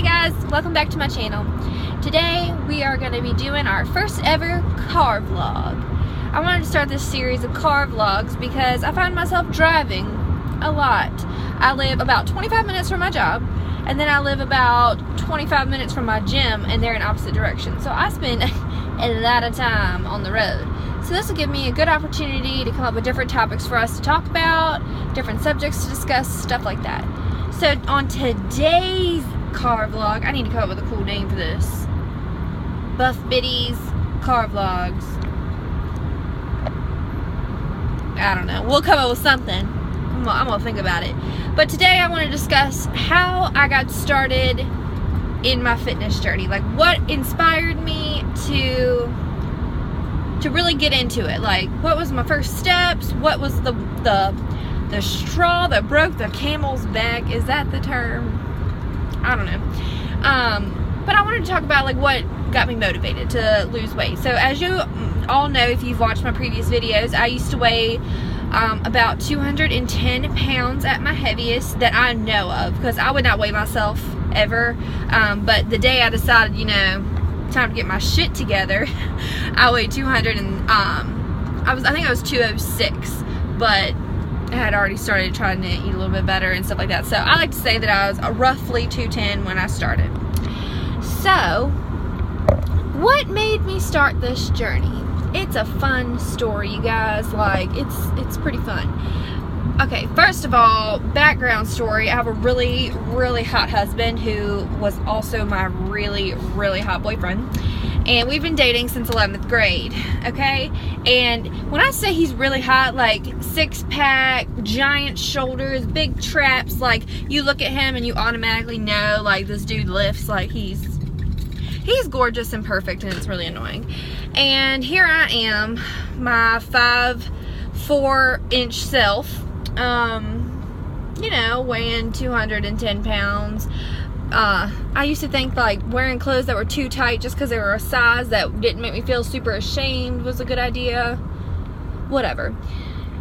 Hey guys, welcome back to my channel. Today we are going to be doing our first ever car vlog. I wanted to start this series of car vlogs because I find myself driving a lot. I live about 25 minutes from my job, and then I live about 25 minutes from my gym, and they're in opposite directions. So I spend a lot of time on the road. So this will give me a good opportunity to come up with different topics for us to talk about, different subjects to discuss, stuff like that. So on today's car vlog, I need to come up with a cool name for this. Buff Biddies car vlogs. I don't know. We'll come up with something. I'm gonna think about it. But today I want to discuss how I got started in my fitness journey. Like what inspired me to really get into it. Like what was my first steps? What was the straw that broke the camel's back? Is that the term? I don't know. But I wanted to talk about like what got me motivated to lose weight. So as you all know, if you've watched my previous videos, I used to weigh about 210 pounds at my heaviest that I know of, because I would not weigh myself ever. But the day I decided, you know, time to get my shit together, I weighed 200 and I think I was 206, but I had already started trying to eat a little bit better and stuff like that. So I like to say that I was roughly 210 when I started. So what made me start this journey? It's a fun story, you guys. Like it's pretty fun. Okay, first of all, background story. I have a really, really hot husband who was also my really, really hot boyfriend. And we've been dating since 11th grade, okay? And when I say he's really hot, like six-pack, giant shoulders, big traps, like you look at him and you automatically know, like, this dude lifts, like he's gorgeous and perfect, and it's really annoying. And here I am, my 5'4" self, you know, weighing 210 pounds. I used to think like wearing clothes that were too tight just because they were a size that didn't make me feel super ashamed was a good idea. Whatever.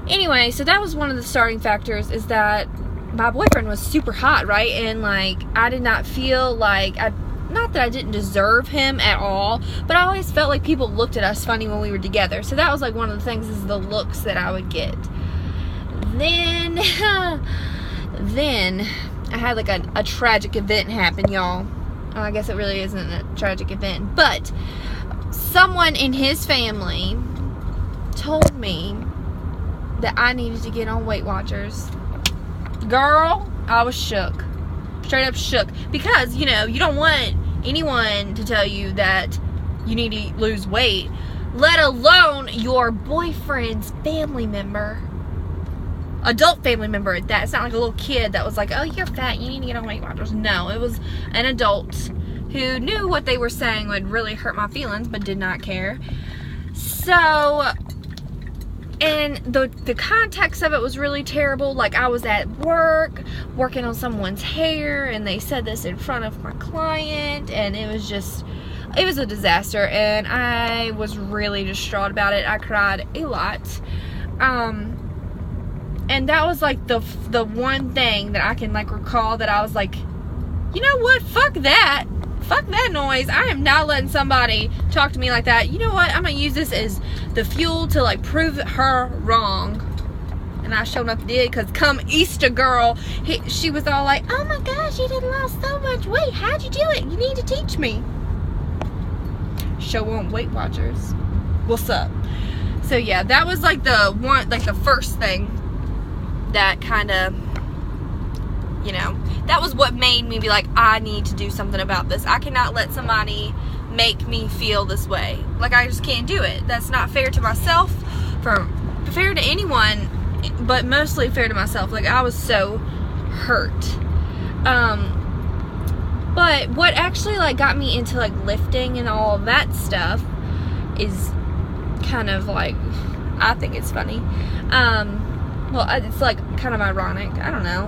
Anyway, so that was one of the starting factors, is that my boyfriend was super hot, right? And like I did not feel like not that I didn't deserve him at all, but I always felt like people looked at us funny when we were together. So that was like one of the things, is the looks that I would get. Then I had like a tragic event happen, y'all. I guess it really isn't a tragic event, but someone in his family told me that I needed to get on Weight Watchers. Girl, I was shook. Straight up shook. Because, you know, you don't want anyone to tell you that you need to lose weight, let alone your boyfriend's family member. Adult family member at that. It's not like a little kid that was like, oh, you're fat, you need to get on Weight Watchers. No, it was an adult who knew what they were saying would really hurt my feelings, but did not care. So, and the context of it was really terrible. Like I was at work, working on someone's hair, and they said this in front of my client, and it was a disaster, and I was really distraught about it. I cried a lot. And that was like the one thing that I can like recall that I was like, you know what, fuck that noise. I am not letting somebody talk to me like that. You know what, I'm gonna use this as the fuel to like prove her wrong. And I sure enough did, because come Easter girl, she was all like, oh my gosh, you done lost so much weight, how'd you do it? You need to teach me. Show on Weight Watchers. What's up? So yeah, that was like the first thing that kind of, you know, that was what made me be like, I need to do something about this. I cannot let somebody make me feel this way. Like, I just can't do it. That's not fair to myself, fair to anyone, but mostly fair to myself. Like, I was so hurt. But what actually like got me into like lifting and all of that stuff is kind of like, I think it's funny. Well, it's like kind of ironic. I don't know.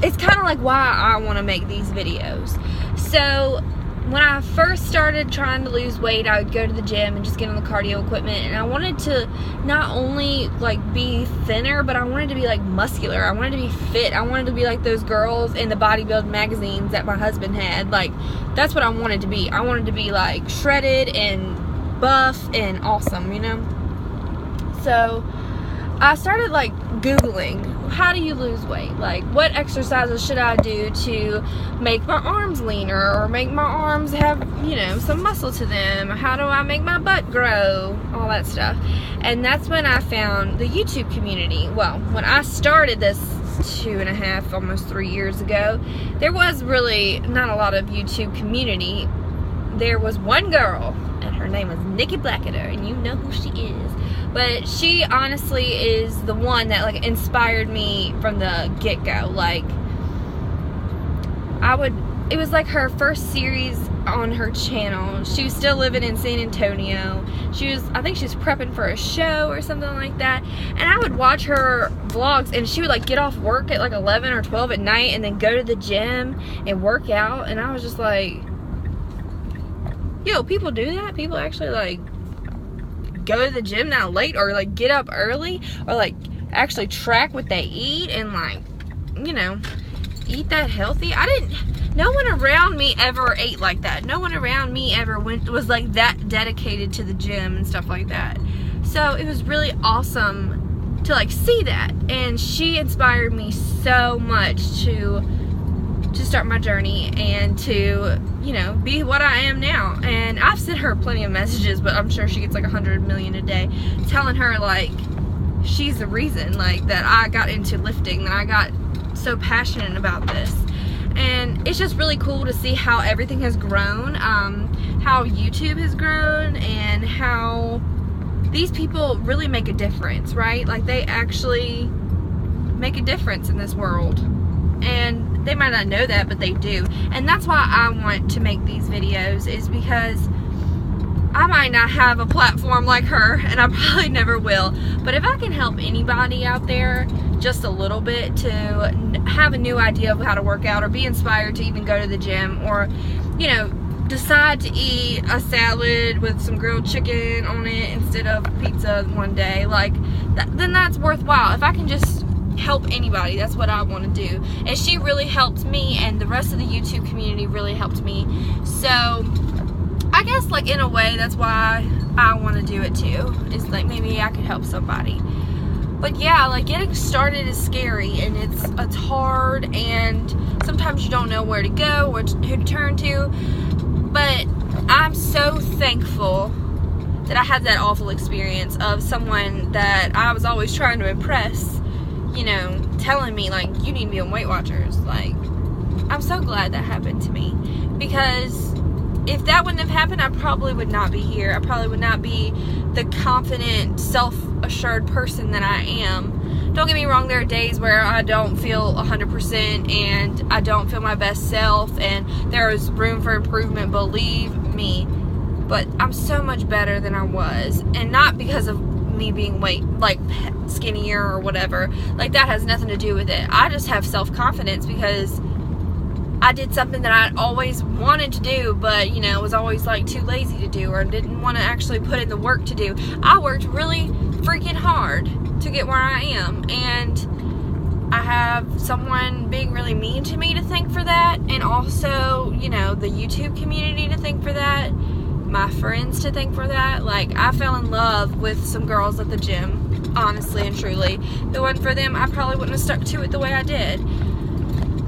It's kind of like why I want to make these videos. So when I first started trying to lose weight, I would go to the gym and just get on the cardio equipment, and I wanted to not only like be thinner, but I wanted to be like muscular. I wanted to be fit. I wanted to be like those girls in the bodybuilding magazines that my husband had. Like, that's what I wanted to be. I wanted to be like shredded and buff and awesome, you know? So I started like Googling, how do you lose weight? Like, what exercises should I do to make my arms leaner or make my arms have, you know, some muscle to them? How do I make my butt grow? All that stuff. And that's when I found the YouTube community. Well, when I started this 2.5, almost 3 years ago, there was really not a lot of YouTube community. There was one girl, and her name was Nikki Blackadder, and you know who she is. But she honestly is the one that like inspired me from the get-go. Like, it was like her first series on her channel. She was still living in San Antonio. I think she was prepping for a show or something like that. And I would watch her vlogs, and she would like get off work at like 11 or 12 at night and then go to the gym and work out. And I was just like, yo, people do that? People actually like go to the gym that late, or like get up early, or like actually track what they eat and like, you know, eat that healthy. No one around me ever ate like that. No one around me ever was like that dedicated to the gym and stuff like that. So it was really awesome to like see that, and she inspired me so much to start my journey and to, you know, be what I am now. And I've sent her plenty of messages, but I'm sure she gets like 100 million a day, telling her like she's the reason like that I got into lifting, that I got so passionate about this. And it's just really cool to see how everything has grown, how YouTube has grown, and how these people really make a difference, right? Like, they actually make a difference in this world. And they might not know that, but they do. And that's why I want to make these videos, is because I might not have a platform like her, and I probably never will. But if I can help anybody out there just a little bit to have a new idea of how to work out, or be inspired to even go to the gym, or, you know, decide to eat a salad with some grilled chicken on it instead of pizza one day, like, then that's worthwhile. If I can just help anybody, that's what I want to do. And she really helped me, and the rest of the YouTube community really helped me. So I guess, like, in a way, that's why I want to do it too, is like maybe I could help somebody. But yeah, like, getting started is scary, and it's hard, and sometimes you don't know where to go or who to turn to. But I'm so thankful that I had that awful experience of someone that I was always trying to impress, you know, telling me, like, you need to be on Weight Watchers. Like, I'm so glad that happened to me, because if that wouldn't have happened, I probably would not be here. I probably would not be the confident, self-assured person that I am. Don't get me wrong, there are days where I don't feel 100% and I don't feel my best self, and there is room for improvement, believe me. But I'm so much better than I was, and not because of me being skinnier or whatever. Like, that has nothing to do with it. I just have self-confidence because I did something that I always wanted to do, but, you know, was always like too lazy to do, or didn't want to actually put in the work to do. I worked really freaking hard to get where I am, and I have someone being really mean to me to thank for that, and also, you know, the YouTube community to thank for that, my friends to thank for that. Like, I fell in love with some girls at the gym, honestly and truly. If it wasn't for them, I probably wouldn't have stuck to it the way I did.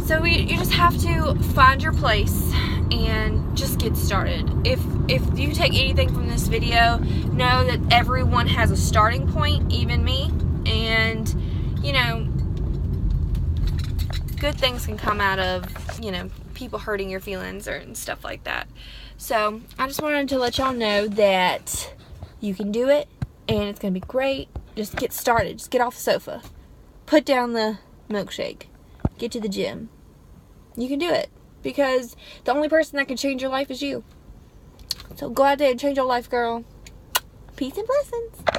So you just have to find your place and just get started. If you take anything from this video, know that everyone has a starting point, even me, and, you know, good things can come out of, you know, people hurting your feelings or stuff like that. So I just wanted to let y'all know that you can do it, and it's gonna be great. Just get started. Just get off the sofa, put down the milkshake, get to the gym. You can do it, because the only person that can change your life is you. So go out there and change your life, girl. Peace and blessings.